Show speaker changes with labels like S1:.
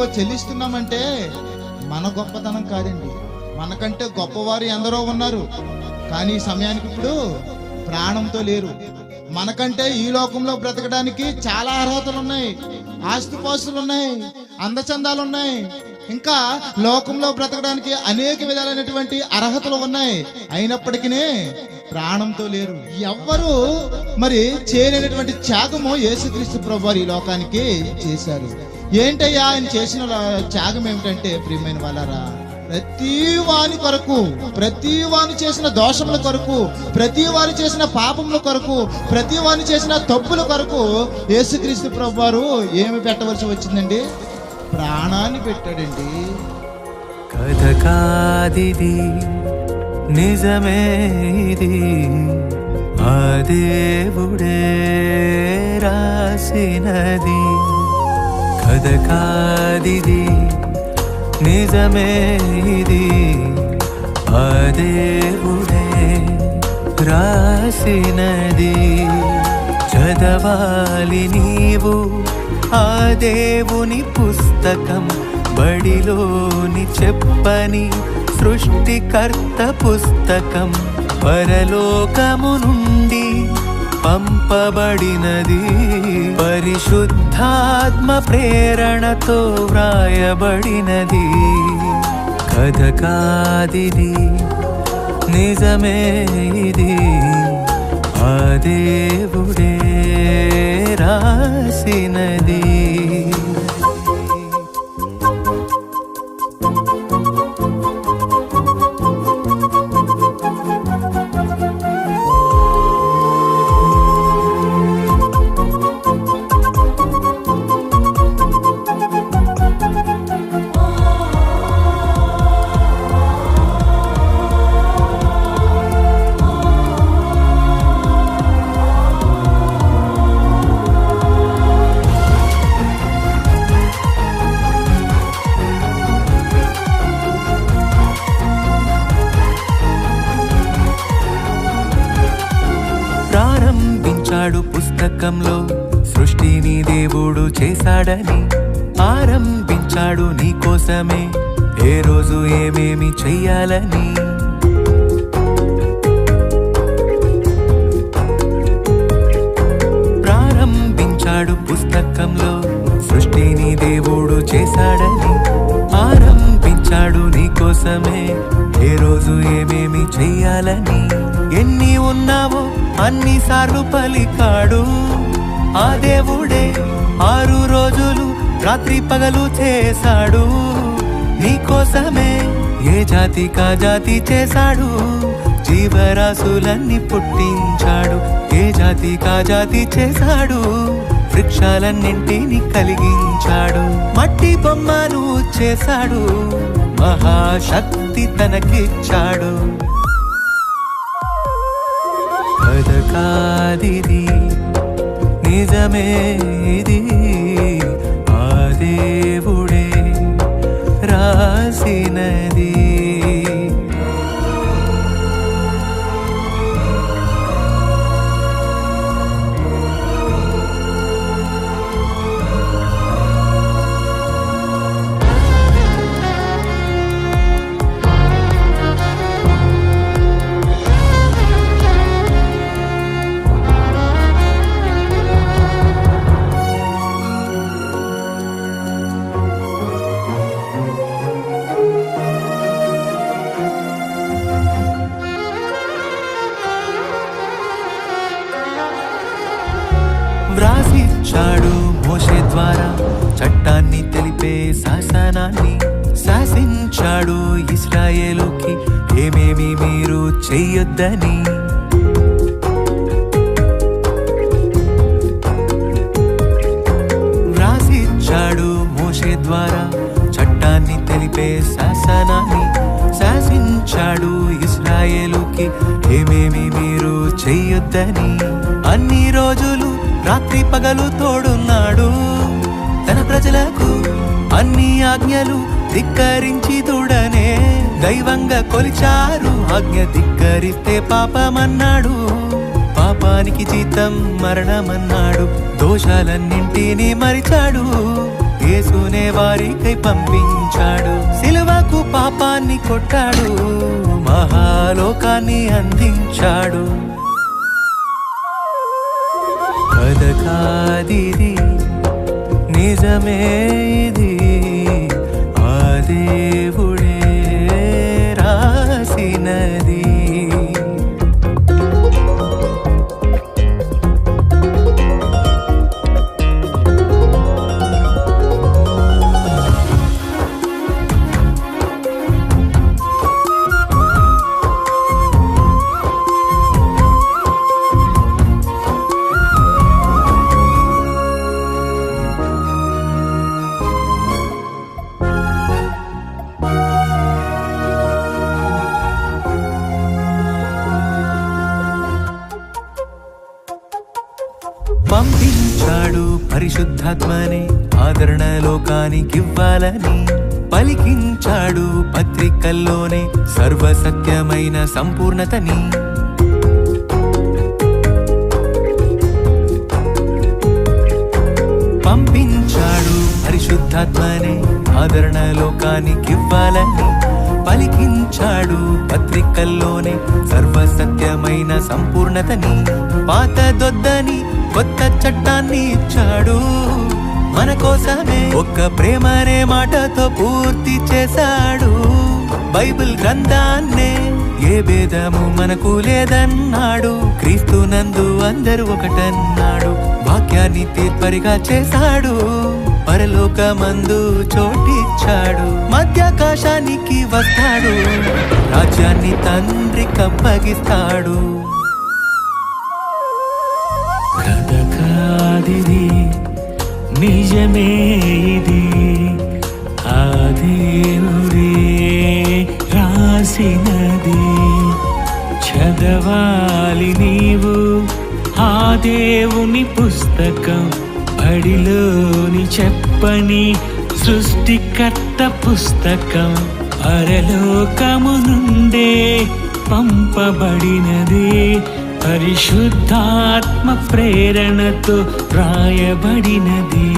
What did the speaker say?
S1: ఇదిగో చెల్లిస్తున్నామంటే మన గొప్పతనం కాదండి. మనకంటే గొప్పవారు ఎందరో ఉన్నారు, కానీ ఈ సమయానికి ఇప్పుడు ప్రాణంతో లేరు. మనకంటే ఈ లోకంలో బ్రతకడానికి చాలా అర్హతలు ఉన్నాయి, ఆస్తిపాస్తులు ఉన్నాయి, అందచందాలు ఉన్నాయి, ఇంకా లోకంలో బ్రతకడానికి అనేక విధాలైనటువంటి అర్హతలు ఉన్నాయి. అయినప్పటికీ ప్రాణంతో లేరు. ఎవ్వరు మరి చేయలేనటువంటి త్యాగము యేసుక్రీస్తు ప్రభువారు ఈ లోకానికి చేశారు. ఏంటయ్యా ఆయన చేసిన త్యాగం ఏమిటంటే, ప్రియమైన వాళ్ళారా, ప్రతి వాని కొరకు, ప్రతి వాని చేసిన దోషముల కొరకు, ప్రతి వారు చేసిన పాపముల కొరకు, ప్రతి వాని చేసిన తప్పుల కొరకు యేసుక్రీస్తు ప్రభువారు ఏమి పెట్టవలసి వచ్చిందండి? ప్రాణాన్ని పెట్టాడండి.
S2: కథ కాదిది, నిజమే ఇది, ఆ దేవుడే రాసినది. కథ కాదిది, నిజమే ఇది, ఆ దేవుడే రాసినది. చదవాలి నీవు ఆ దేవుని పుస్తకం, బడిలోని చెప్పని సృష్టికర్త పుస్తకం. పరలోకము నుండి పంపబడినది, పరిశుద్ధాత్మ ప్రేరణతో వ్రాయబడినది. కథ కాదిది, నిజమే ఇది, ఆ దేవుడే రాసినది. ప్రారంభించాడు పుస్తకంలో సృష్టిని దేవుడు చేశాడని, ఆరంభించాడు నీ కోసమే ఏ రోజు ఏమేమి చెయ్యాలని. ప్రారంభించాడు పుస్తకంలో సృష్టిని దేవుడు చేశాడని, ఆరంభించాడు నీ కోసమే ఏ రోజు ఏమేమి చెయ్యాలని. ఎన్ని ఉన్నావో అన్నిసార్లు పలికాడు ఆ దేవుడే, 6 రోజులు రాత్రి పగలు చేశాడు నీకోసమే. ఏ జాతి కా జాతి చేశాడు, జీవరాశులన్నీ పుట్టించాడు. ఏ జాతి కా జాతి చేశాడు, వృక్షాలన్నింటినీ కలిగించాడు. మట్టి బొమ్మను చేశాడు, మహాశక్తి తనకిచ్చాడు. కథ కాదిది, నిజమే ఇది, ఆ దేవుడే రాసినది. వ్రాసిచ్చాడు మోషే ద్వారా చట్టాన్ని తెలిపే శాసనాన్ని, శాసించాడు ఇశ్రాయేలుకి ఏమేమి మీరు చెయ్యొద్దని. వ్రాసిచ్చాడు మోషే ద్వారా చట్టాన్ని తెలిపే శాసనాన్ని, శాసించాడు ఇశ్రాయేలుకి ఏమేమి మీరు చెయ్యొద్దని. అన్ని రోజులు రాత్రి పగలు తోడున్నాడు తన ప్రజలకు, అన్ని ఆజ్ఞలు ధిక్కరించి తోడనే దైవంగా కొలిచారు. ఆజ్ఞ ధిక్కరిస్తే పాపమన్నాడు, పాపానికి జీతం మరణమన్నాడు. దోషాలన్నింటినీ మరిచాడు, యేసునే వారికై పంపించాడు. సిలువకు పాపాన్ని కొట్టాడు, మహాలోకాన్ని అందించాడు. కథ కాదిది, నిజమే ఇది, ఆ దేవుడే రాసినది. పంపించాడు పరిశుద్ధాత్మని ఆదరణ లోకానికివ్వాలని. పలికించాడు పత్రికల్లోనే సర్వసత్యమైన సంపూర్ణతని. పంపించాడు పరిశుద్ధాత్మని ఆదరణ లోకానికివ్వాలని. పలికించాడు పత్రికల్లోనే సర్వసత్యమైన సంపూర్ణతని. పాత దొద్దని కొత్త చట్టాన్ని ఇచ్చాడు మన కోసమే. ఒక్క ప్రేమనే మాటతో పూర్తి చేశాడు. బైబిల్ గ్రంథాన్నే ఏ భేదము మనకు లేదన్నాడు. క్రీస్తునందు అందరూ ఒకటన్నాడు. వాక్యాన్ని తీర్పరిగా చేశాడు. పరలోకమందు చోటిచ్చాడు. మధ్యాకాశానికి వస్తాడు. రాజ్యాన్ని తండ్రికి అప్పగిస్తాడు.
S3: కథ కాదిది, నిజమే ఇది, ఆ దేవుడే రాసినది. చదవాలి నీవు ఆ దేవుని పుస్తకం. బడిలోని చెప్పని సృష్టికర్త పుస్తకం. పరలోకము నుండే పంపబడినది. పరిశుద్ధాత్మ ప్రేరణతో రాయబడినది.